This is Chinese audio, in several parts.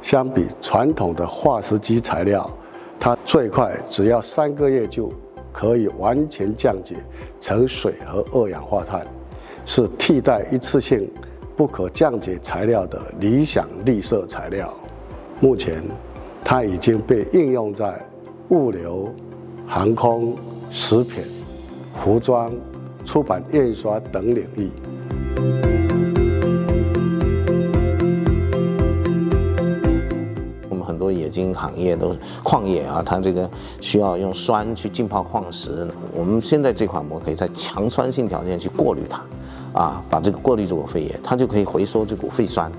相比传统的化石基材料，它最快只要3个月就可以完全降解成水和二氧化碳，是替代一次性不可降解材料的理想绿色材料。目前，它已经被应用在物流、航空、食品、服装、出版印刷等领域。很多冶金行业都矿业啊，它这个需要用酸去浸泡矿石。我们现在这款膜可以在强酸性条件去过滤它，把这个过滤这股废液，它就可以回收这股废酸。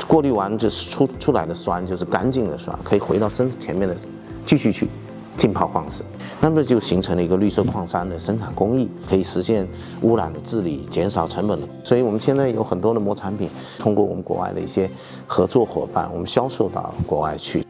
过滤完就是出来的酸就是干净的酸，可以回到前面的继续去浸泡矿石，那么就形成了一个绿色矿山的生产工艺，可以实现污染的治理，减少成本。所以我们现在有很多的膜产品，通过我们国外的一些合作伙伴，我们销售到国外去。